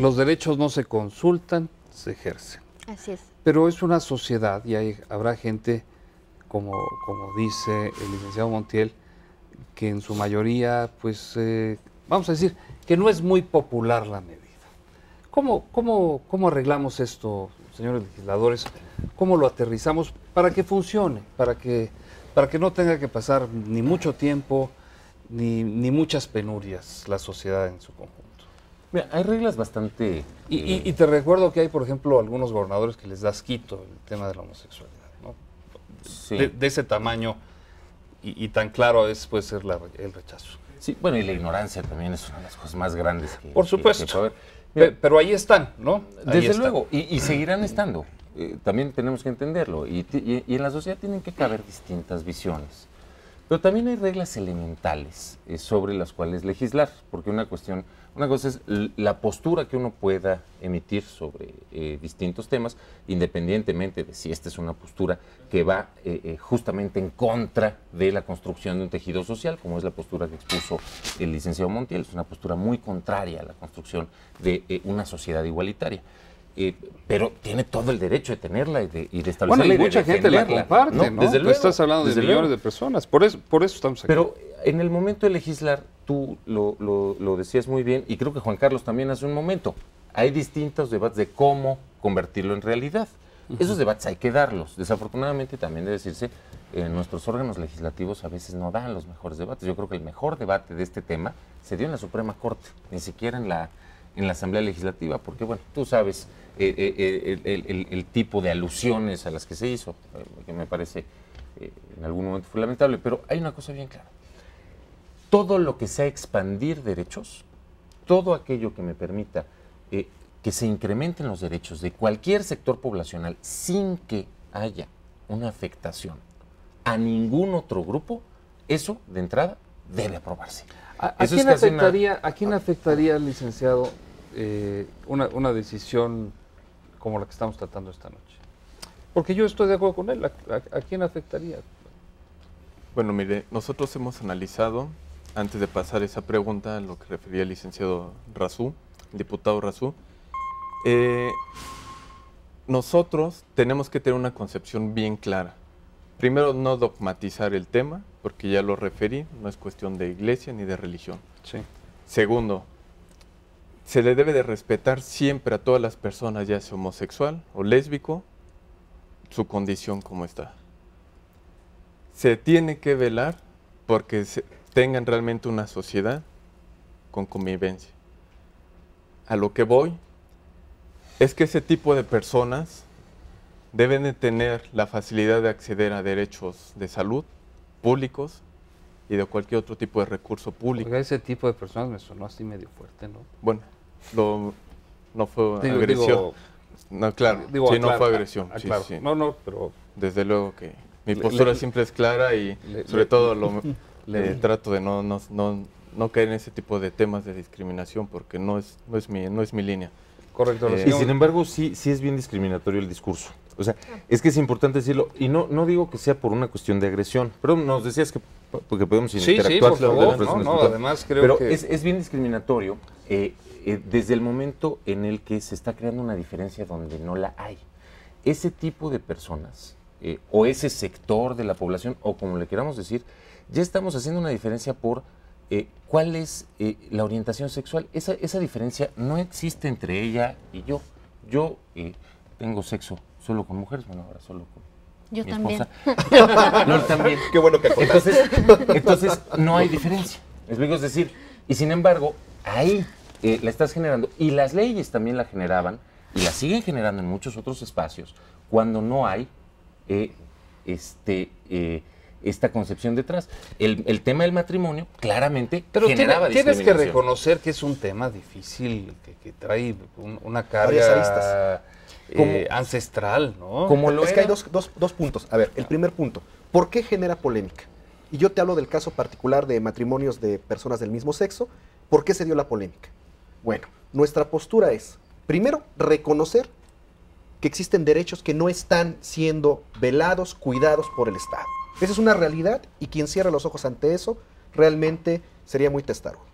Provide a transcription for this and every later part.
los derechos no se consultan, se ejercen. Así es. Pero es una sociedad y habrá gente, como dice el licenciado Montiel, que en su mayoría, pues, vamos a decir, que no es muy popular la medida. ¿Cómo arreglamos esto, señores legisladores? ¿Cómo lo aterrizamos para que funcione? Para que no tenga que pasar ni mucho tiempo, ni muchas penurias la sociedad en su conjunto. Mira, hay reglas bastante... Y te recuerdo que hay, por ejemplo, algunos gobernadores que les da asquito el tema de la homosexualidad, ¿no? Sí. De ese tamaño y tan claro puede ser el rechazo. Sí, bueno, y la ignorancia también es una de las cosas más grandes que... Por supuesto. que puede haber. Mira, Pero ahí están, ¿no? Ahí desde están. luego, y seguirán estando. También tenemos que entenderlo. Y en la sociedad tienen que caber distintas visiones. Pero también hay reglas elementales sobre las cuales legislar, porque una cosa es la postura que uno pueda emitir sobre distintos temas, independientemente de si esta es una postura que va justamente en contra de la construcción de un tejido social, como es la postura que expuso el licenciado Montiel. Es una postura muy contraria a la construcción de una sociedad igualitaria. Pero tiene todo el derecho de tenerla y de establecerla. Bueno, y de mucha gente la defenderla, comparte, ¿no? Desde luego, estás hablando de millones de personas, por eso estamos aquí. Pero en el momento de legislar, tú lo decías muy bien, y creo que Juan Carlos también hace un momento, hay distintos debates de cómo convertirlo en realidad. Esos debates hay que darlos. Desafortunadamente, también debe decirse, nuestros órganos legislativos a veces no dan los mejores debates. Yo creo que el mejor debate de este tema se dio en la Suprema Corte, ni siquiera en la Asamblea Legislativa, porque, bueno, tú sabes el tipo de alusiones a las que se hizo, que me parece en algún momento fue lamentable, pero hay una cosa bien clara. Todo lo que sea expandir derechos, todo aquello que me permita que se incrementen los derechos de cualquier sector poblacional sin que haya una afectación a ningún otro grupo, eso, de entrada, debe aprobarse. ¿A quién afectaría, licenciado, una decisión como la que estamos tratando esta noche? Porque yo estoy de acuerdo con él. ¿A quién afectaría? Bueno, mire, nosotros hemos analizado, antes de pasar esa pregunta, a lo que refería el licenciado Razú, el diputado Razú, nosotros tenemos que tener una concepción bien clara. Primero, no dogmatizar el tema, porque ya lo referí, no es cuestión de iglesia ni de religión. Sí. Segundo, se le debe de respetar siempre a todas las personas, ya sea homosexual o lésbico, su condición como está. Se tiene que velar porque tengan realmente una sociedad con convivencia. A lo que voy es que ese tipo de personas deben de tener la facilidad de acceder a derechos de salud públicos y de cualquier otro tipo de recurso público. Porque ese tipo de personas me sonó así medio fuerte, ¿no? Bueno, no fue agresión. No, claro, sí, no fue agresión. Sí, claro. sí. No, pero... Desde luego que mi postura siempre es clara y sobre todo trato de no caer en ese tipo de temas de discriminación porque no es mi línea. Correcto. Y sin embargo, sí es bien discriminatorio el discurso. O sea, es que es importante decirlo, y no digo que sea por una cuestión de agresión, pero nos decías que porque podemos interactuar. Sí, por favor, además creo que... Es bien discriminatorio desde el momento en el que se está creando una diferencia donde no la hay. Ese tipo de personas, o ese sector de la población, o como le queramos decir, ya estamos haciendo una diferencia por cuál es la orientación sexual. Esa diferencia no existe entre ella y yo. Yo tengo sexo solo con mujeres, bueno, ahora solo con yo mi también. esposa. No, también. Qué bueno que acordaste. Entonces no hay diferencia. Es decir, y sin embargo, ahí la estás generando, y las leyes también la generaban, y la siguen generando en muchos otros espacios, cuando no hay esta concepción detrás. El tema del matrimonio claramente generaba tienes que discriminación. reconocer que es un tema difícil, que trae una carga ancestral, ¿no? Como lo es que hay era. dos puntos. A ver, el primer punto, ¿por qué genera polémica? Y yo te hablo del caso particular de matrimonios de personas del mismo sexo. ¿Por qué se dio la polémica? Bueno, nuestra postura es, primero, reconocer que existen derechos que no están siendo velados, cuidados por el Estado. Esa es una realidad y quien cierra los ojos ante eso realmente sería muy testarudo.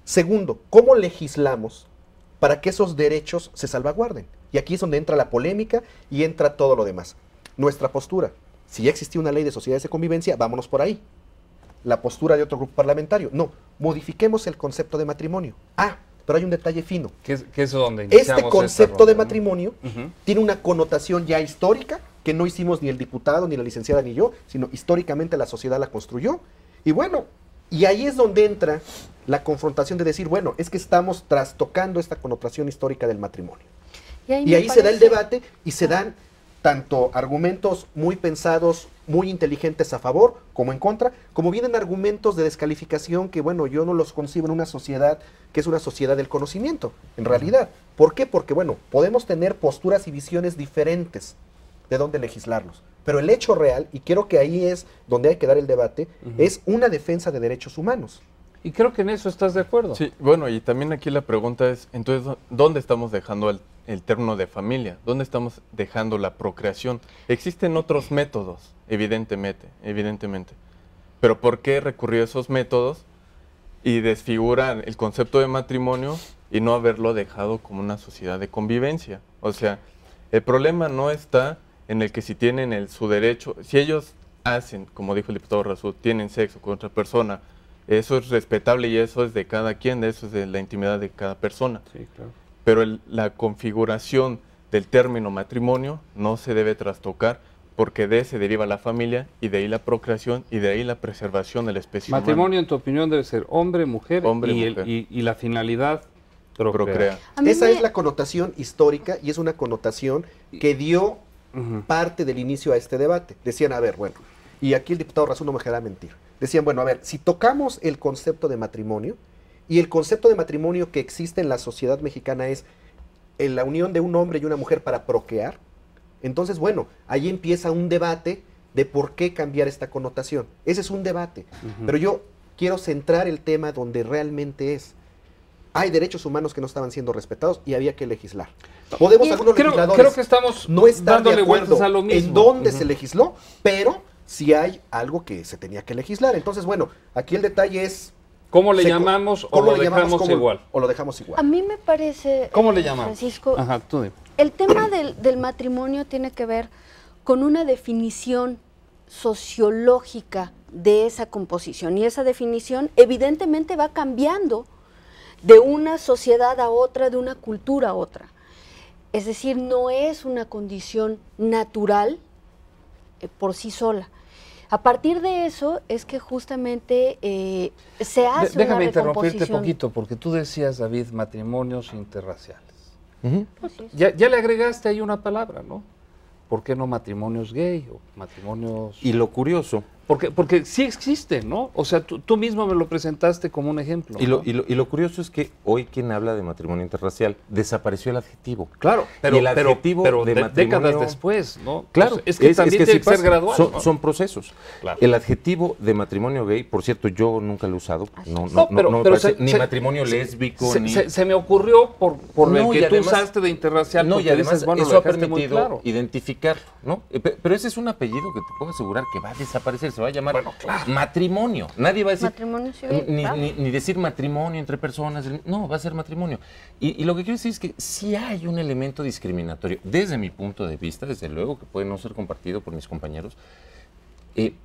Segundo, ¿cómo legislamos para que esos derechos se salvaguarden. Y aquí es donde entra la polémica y entra todo lo demás. Nuestra postura, si ya existía una ley de sociedades de convivencia, vámonos por ahí. La postura de otro grupo parlamentario, no, modifiquemos el concepto de matrimonio. Ah, pero hay un detalle fino. ¿Qué es donde iniciamos Este concepto de ronda, ¿no? matrimonio Ujú. tiene una connotación ya histórica, que no hicimos ni el diputado, ni la licenciada, ni yo, sino históricamente la sociedad la construyó. Y bueno, y ahí es donde entra la confrontación de decir, bueno, es que estamos trastocando esta connotación histórica del matrimonio. Y ahí se da el debate y se dan tanto argumentos muy pensados, muy inteligentes a favor como en contra, como vienen argumentos de descalificación que, bueno, yo no los concibo en una sociedad que es una sociedad del conocimiento, en realidad. ¿Por qué? Porque, bueno, podemos tener posturas y visiones diferentes de dónde legislarlos, pero el hecho real, y creo que ahí es donde hay que dar el debate, es una defensa de derechos humanos. Y creo que en eso estás de acuerdo. Sí, bueno, y también aquí la pregunta es, entonces, ¿dónde estamos dejando el término de familia? ¿Dónde estamos dejando la procreación? Existen otros métodos, evidentemente, pero ¿por qué recurrir a esos métodos y desfigurar el concepto de matrimonio y no haberlo dejado como una sociedad de convivencia? O sea, el problema no está en el que si tienen su derecho, si ellos hacen, como dijo el diputado Razú, tienen sexo con otra persona, eso es respetable y eso es de cada quien, eso es de la intimidad de cada persona. Sí, claro. Pero la configuración del término matrimonio no se debe trastocar porque de se deriva la familia y de ahí la procreación y de ahí la preservación de la especie Matrimonio, en tu opinión, debe ser hombre, mujer, Hombre, y, mujer. y la finalidad, humana. Procrea. Esa es la connotación histórica y es una connotación que dio Ujú. parte del inicio a este debate. Decían, a ver, bueno, y aquí el diputado Razú no me dejará mentir. Decían, bueno, a ver, si tocamos el concepto de matrimonio, y el concepto de matrimonio que existe en la sociedad mexicana es la unión de un hombre y una mujer para procrear, entonces, bueno, ahí empieza un debate de por qué cambiar esta connotación. Ese es un debate. Pero yo quiero centrar el tema donde realmente es. Hay derechos humanos que no estaban siendo respetados y había que legislar. Podemos algunos legisladores Creo que estamos no estar dándole de acuerdo vueltas a lo mismo. en dónde se legisló, pero sí hay algo que se tenía que legislar. Entonces, bueno, aquí el detalle es ¿Cómo le llamamos o ¿cómo lo le llamamos? dejamos igual? O lo dejamos igual. A mí me parece, ¿Cómo le llamamos? Francisco, Ajá, tú dime. el tema del matrimonio tiene que ver con una definición sociológica de esa composición. Y esa definición evidentemente va cambiando de una sociedad a otra, de una cultura a otra. Es decir, no es una condición natural por sí sola. A partir de eso es que justamente se hace una Déjame interrumpirte recomposición. poquito, porque tú decías, David, matrimonios interraciales. Pues sí. Ya le agregaste ahí una palabra, ¿no? ¿Por qué no matrimonios gay o matrimonios...? Y lo curioso, Porque sí existe, ¿no? O sea, tú mismo me lo presentaste como un ejemplo. y ¿no? lo curioso es que hoy quien habla de matrimonio interracial desapareció el adjetivo. Claro, pero, Y el adjetivo de matrimonio- décadas después, ¿no? Claro, O sea, es que también sí tiene que ser pasa. gradual, Son, ¿no? son procesos. Claro. El adjetivo de matrimonio gay, por cierto, yo nunca lo he usado. No, No, pero me pero parece ni matrimonio lésbico, se, ni... se me ocurrió por No, el y que tú además- usaste de interracial. No, y porque además dices, bueno, eso lo ha dejaste muy permitido claro. identificarlo, ¿no? Pero ese es un apellido que te puedo asegurar que va a desaparecer, se va a llamar Bueno, claro. matrimonio. Nadie va a decir... Matrimonio civil, ni, claro. ni decir matrimonio entre personas, no, va a ser matrimonio. Y lo que quiero decir es que sí hay un elemento discriminatorio, desde mi punto de vista, desde luego que puede no ser compartido por mis compañeros,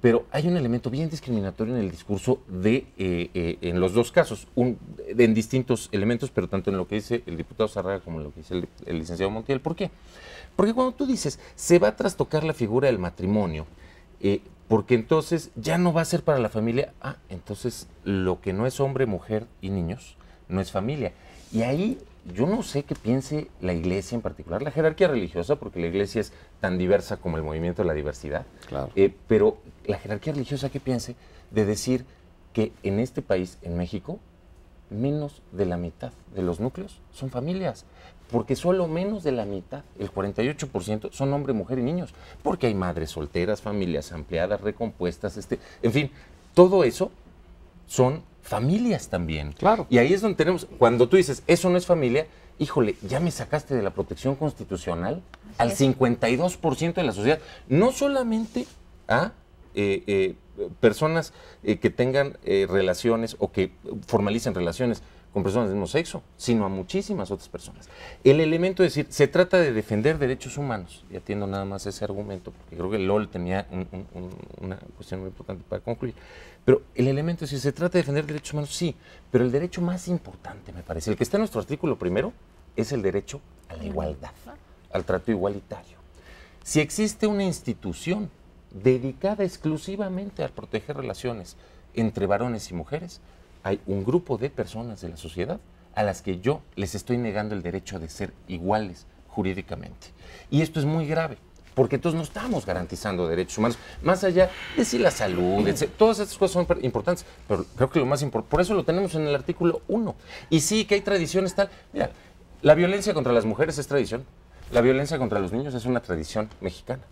pero hay un elemento bien discriminatorio en el discurso en los dos casos, en distintos elementos, pero tanto en lo que dice el diputado Zárraga como en lo que dice el licenciado Montiel. ¿Por qué? Porque cuando tú dices, se va a trastocar la figura del matrimonio, porque entonces ya no va a ser para la familia, entonces lo que no es hombre, mujer y niños no es familia. Y ahí yo no sé qué piense la iglesia en particular, la jerarquía religiosa, porque la iglesia es tan diversa como el movimiento de la diversidad, Claro. pero la jerarquía religiosa qué piense de decir que en este país, en México, menos de la mitad de los núcleos son familias. Porque solo menos de la mitad, el 48%, son hombre, mujer y niños. Porque hay madres solteras, familias ampliadas, recompuestas, en fin, todo eso son familias también. Claro. Y ahí es donde tenemos, cuando tú dices, eso no es familia, híjole, ya me sacaste de la protección constitucional al 52% de la sociedad. No solamente a personas que tengan relaciones o que formalicen relaciones con personas del mismo sexo, sino a muchísimas otras personas. El elemento de decir, se trata de defender derechos humanos, y atiendo nada más ese argumento, porque creo que LOL tenía una cuestión muy importante para concluir, pero el elemento es, si se trata de defender derechos humanos, sí, pero el derecho más importante, me parece, el que está en nuestro artículo primero, es el derecho a la igualdad, al trato igualitario. Si existe una institución dedicada exclusivamente a proteger relaciones entre varones y mujeres, hay un grupo de personas de la sociedad a las que yo les estoy negando el derecho de ser iguales jurídicamente. Y esto es muy grave, porque entonces no estamos garantizando derechos humanos, más allá de si la salud, etc. Todas estas cosas son importantes, pero creo que lo más importante, por eso lo tenemos en el artículo 1. Y sí, que hay tradiciones tal. Mira, la violencia contra las mujeres es tradición, la violencia contra los niños es una tradición mexicana.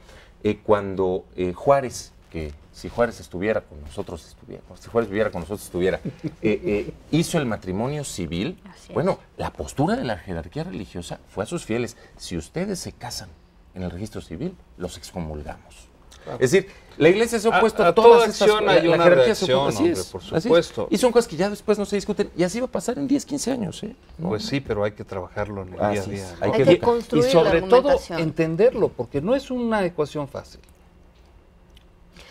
Cuando Juárez, que si Juárez estuviera con nosotros, si Juárez viviera con nosotros, hizo el matrimonio civil, bueno, la postura de la jerarquía religiosa fue a sus fieles: si ustedes se casan en el registro civil, los excomulgamos. Claro. Es decir, la Iglesia se ha opuesto a todas estas cosas. Hay una reacción, por supuesto. Y son cosas que ya después no se discuten, y así va a pasar en 10, 15 años. ¿No? Pues sí, pero hay que trabajarlo en el día a día. Hay que construir y sobre la todo entenderlo, porque no es una ecuación fácil.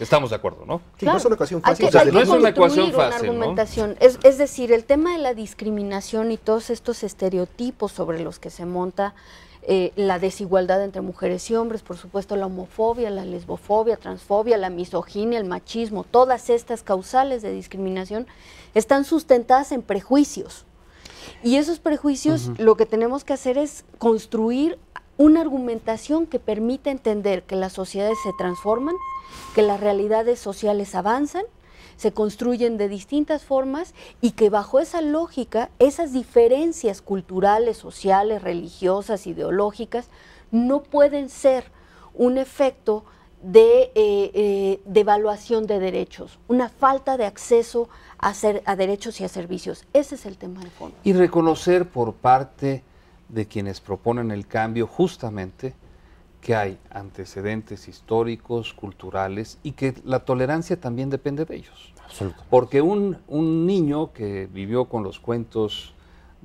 Estamos de acuerdo, ¿no? Sí, no es una ecuación fácil. No es una ecuación fácil, argumentación. ¿No? Es decir, el tema de la discriminación y todos estos estereotipos sobre los que se monta la desigualdad entre mujeres y hombres, por supuesto la homofobia, la lesbofobia, transfobia, la misoginia, el machismo, todas estas causales de discriminación están sustentadas en prejuicios. Y esos prejuicios lo que tenemos que hacer es construir una argumentación que permita entender que las sociedades se transforman, que las realidades sociales avanzan, se construyen de distintas formas y que bajo esa lógica, esas diferencias culturales, sociales, religiosas, ideológicas, no pueden ser un efecto de devaluación de derechos, una falta de acceso a derechos y a servicios. Ese es el tema de fondo. Y reconocer por parte de quienes proponen el cambio justamente que hay antecedentes históricos, culturales, y que la tolerancia también depende de ellos. Absolutamente. Porque un niño que vivió con los cuentos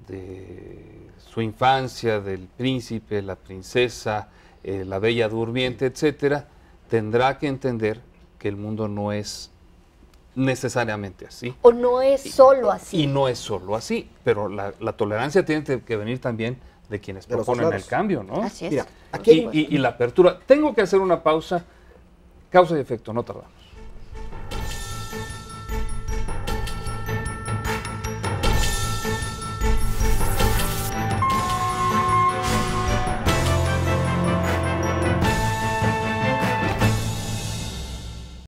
de su infancia, del príncipe, la princesa, la bella durmiente, etcétera, tendrá que entender que el mundo no es necesariamente así. O no es solo así. Y no es solo así, pero la tolerancia tiene que venir también de quienes proponen el cambio, ¿no? Así es. Mira, aquí y la apertura. Tengo que hacer una pausa. Causa y efecto, no tardamos.